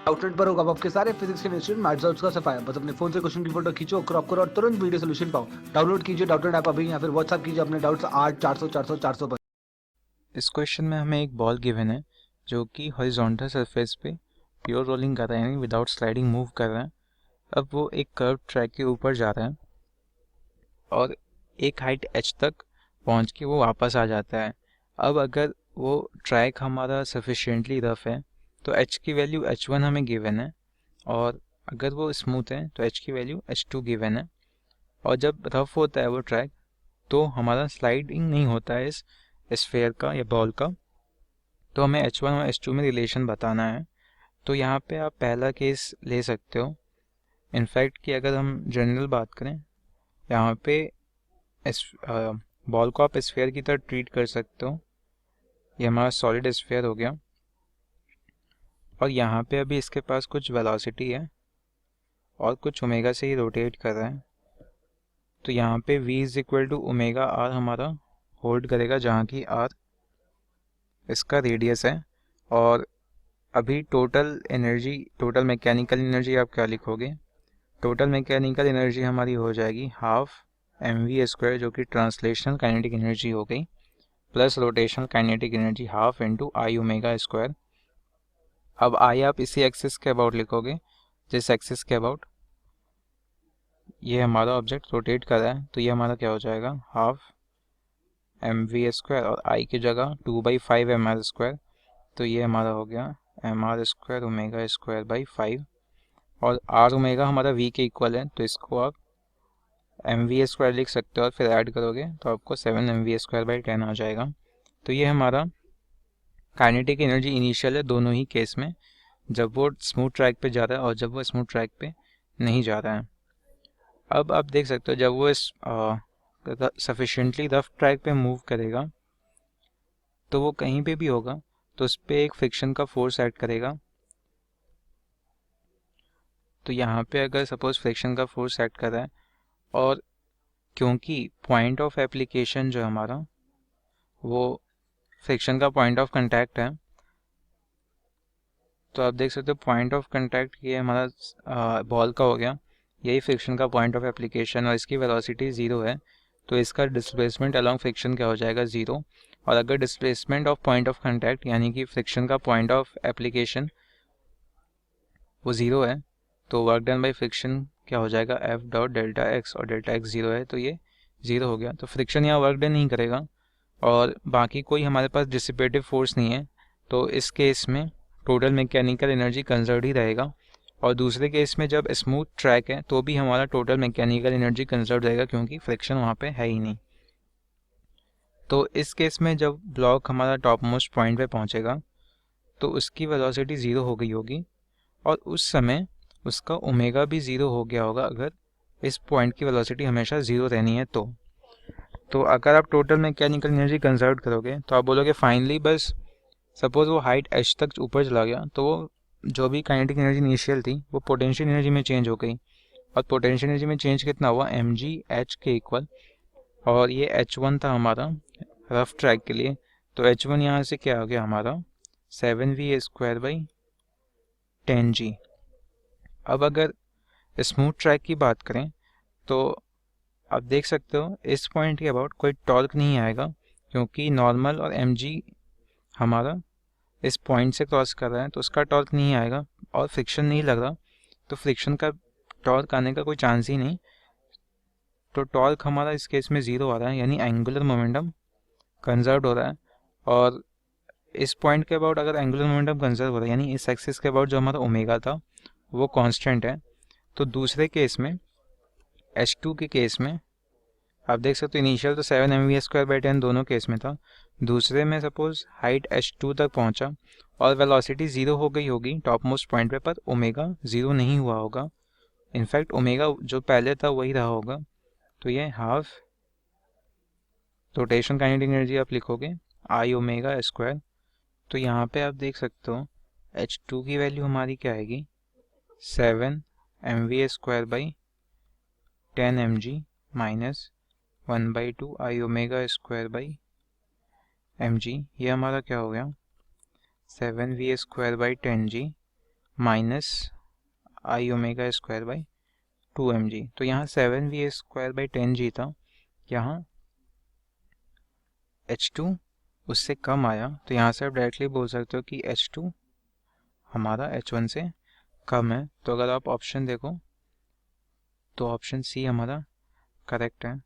Outlet पर होगा आपके सारे फिजिक्स के इंस्टीट्यूट मैथ्स का सफाया। बस अपने फोन से क्वेश्चन की फोटो खींचो, क्रॉप करो और तुरंत वीडियो सोल्यूशन पाओ। डाउनलोड कीजिए डाउटनेट ऐप अभी या फिर व्हाट्सएप कीजिए अपने डाउट्स 8 400 400 400 पर। इस क्वेश्चन में हमें एक बॉल गिवन है जो कि हॉरिजॉन्टल सरफेस पे प्योर रोलिंग कर रहा है, यानी विदाउट स्लाइडिंग मूव कर रहा है। अब वो एक कर्व ट्रैक के ऊपर जा रहा है और एक हाइट h तक पहुंच के वो वापस आ जाता है। अब अगर वो ट्रैक हमारा सफिशिएंटली रफ है तो h की वैल्यू h1 हमें गिवन है, और अगर वो स्मूथ है तो h की वैल्यू h2 गिवन है। और जब रफ होता है वो ट्रैक तो हमारा स्लाइडिंग नहीं होता है इस स्फेयर का या बॉल का। तो हमें h1 और h2 में रिलेशन बताना है। तो यहाँ पे आप पहला केस ले सकते हो। इनफैक्ट कि अगर हम जनरल बात करें, यहाँ पे इस बॉल को आप स्फेयर की तरह ट्रीट कर सकते हो। ये हमारा सॉलिड स्फेयर हो गया, और यहाँ पे अभी इसके पास कुछ वेलोसिटी है और कुछ ओमेगा से ही रोटेट कर रहा है। तो यहाँ पे v is equal to omega r हमारा होल्ड करेगा, जहाँ की r इसका रेडियस है। और अभी total energy, total mechanical energy आप क्या लिखोगे? टोटल मैकेनिकल एनर्जी हमारी हो जाएगी हाफ mv², जो कि ट्रांसलेशनल काइनेटिक एनर्जी हो गई, plus rotational kinetic energy half into I omega square. अब आई आप इसी एक्सिस के अबाउट लिखोगे, जिस एक्सिस के अबाउट ये हमारा ऑब्जेक्ट रोटेट कर रहा है। तो ये हमारा क्या हो जाएगा? हाफ mv², और आई की जगह 2/5 mr²। तो ये हमारा हो गया mr² ओमेगा स्क्वायर बाई 5। और आर ओमेगा हमारा वी के इक्वल है, तो इसको आप mv² लिख सकते हो और फिर ऐड करोगे तो आपको 7 mv²/10 आ जाएगा। तो ये हमारा काइनेटिक एनर्जी इनिशियल है दोनों ही केस में, जब वो स्मूथ ट्रैक पे जा रहा है और जब वो स्मूथ ट्रैक पे नहीं जा रहा है। अब आप देख सकते हो जब वो इस सफिशिएंटली रफ ट्रैक पे मूव करेगा तो वो कहीं पे भी होगा तो उस पर एक फ्रिक्शन का फोर्स ऐड करेगा। तो यहाँ पे अगर सपोज फ्रिक्शन का फोर्स ऐड कर रहा है, और क्योंकि पॉइंट ऑफ एप्लीकेशन जो हमारा वो फ्रिक्शन का पॉइंट ऑफ कांटेक्ट है, तो आप देख सकते हो पॉइंट ऑफ कांटेक्ट ये हमारा बॉल का हो गया, यही फ्रिक्शन का पॉइंट ऑफ एप्लीकेशन, और इसकी वेलोसिटी 0 है। तो इसका डिस्प्लेसमेंट अलॉन्ग फ्रिक्शन क्या हो जाएगा? 0। और अगर displacement of point of contact यानी कि फ्रिक्शन का पॉइंट ऑफ एप्लीकेशन वो 0 है, तो वर्क डन बाई फ्रिक्शन क्या हो जाएगा? एफ डॉट डेल्टा एक्स, और डेल्टा एक्स 0 है तो ये 0 हो गया। तो फ्रिक्शन यहाँ वर्क डन नहीं करेगा और बाकी कोई हमारे पास डिसिपेटिव फोर्स नहीं है, तो इस केस में टोटल मैकेनिकल एनर्जी कंजर्व ही रहेगा। और दूसरे केस में जब स्मूथ ट्रैक है तो भी हमारा टोटल मैकेनिकल एनर्जी कंजर्व रहेगा, क्योंकि फ्रिक्शन वहाँ पे है ही नहीं। तो इस केस में जब ब्लॉक हमारा टॉप मोस्ट पॉइंट पे पहुँचेगा तो उसकी वेलोसिटी 0 हो गई होगी, और उस समय उसका ओमेगा भी 0 हो गया होगा, अगर इस पॉइंट की वेलोसिटी हमेशा 0 रहनी है तो अगर आप टोटल मैकेनिकल एनर्जी कंजर्व करोगे तो आप बोलोगे फाइनली बस सपोज वो हाइट h तक ऊपर चला गया तो वो जो भी काइनेटिक एनर्जी इनिशियल थी वो पोटेंशियल एनर्जी में चेंज हो गई। और पोटेंशियल एनर्जी में चेंज कितना हुआ? mg h के इक्वल। और ये h1 था हमारा रफ ट्रैक के लिए, तो h1 यहाँ से क्या हो गया हमारा? 7v²/10g। अब अगर स्मूथ ट्रैक की बात करें तो आप देख सकते हो इस पॉइंट के अबाउट कोई टॉर्क नहीं आएगा, क्योंकि नॉर्मल और mg हमारा इस पॉइंट से क्रॉस कर रहा है तो उसका टॉर्क नहीं आएगा, और फ्रिक्शन नहीं लग रहा तो फ्रिक्शन का टॉर्क आने का कोई चांस ही नहीं। तो टॉर्क हमारा इस केस में 0 आ रहा है, यानी एंगुलर मोमेंटम कंजर्व हो रहा है। और इस पॉइंट के अबाउट अगर एंगुलर मोमेंटम कंजर्व हो रहा है, यानी इस एक्सिस के अबाउट जो हमारा ओमेगा था वो कांस्टेंट है। तो दूसरे केस में h2 के केस में आप देख सकते हो इनिशियल तो 7mv²/10 दोनों केस में था। दूसरे में सपोज हाइट h2 तक पहुंचा और वेलोसिटी 0 हो गई होगी टॉप मोस्ट पॉइंट पे, पर ओमेगा 0 नहीं हुआ होगा। इनफैक्ट ओमेगा जो पहले था वही रहा होगा। तो ये हाफ रोटेशन काइनेटिक एनर्जी आप लिखोगे आई ओमेगा स्क्वायर। तो यहाँ पे आप देख सकते हो h2 की वैल्यू हमारी क्या आएगी? 7mv²/10mg minus 1/2 I omega square by mg। ये हमारा क्या हो गया? 7v² by 10g minus I omega square by 2mg। तो यहाँ 7v स्क्वायर बाई 10g था, यहाँ H2 उससे कम आया, तो यहाँ से आप डायरेक्टली बोल सकते हो कि H2 हमारा H1 से कम है। तो अगर आप ऑप्शन देखो तो ऑप्शन सी हमारा करेक्ट है।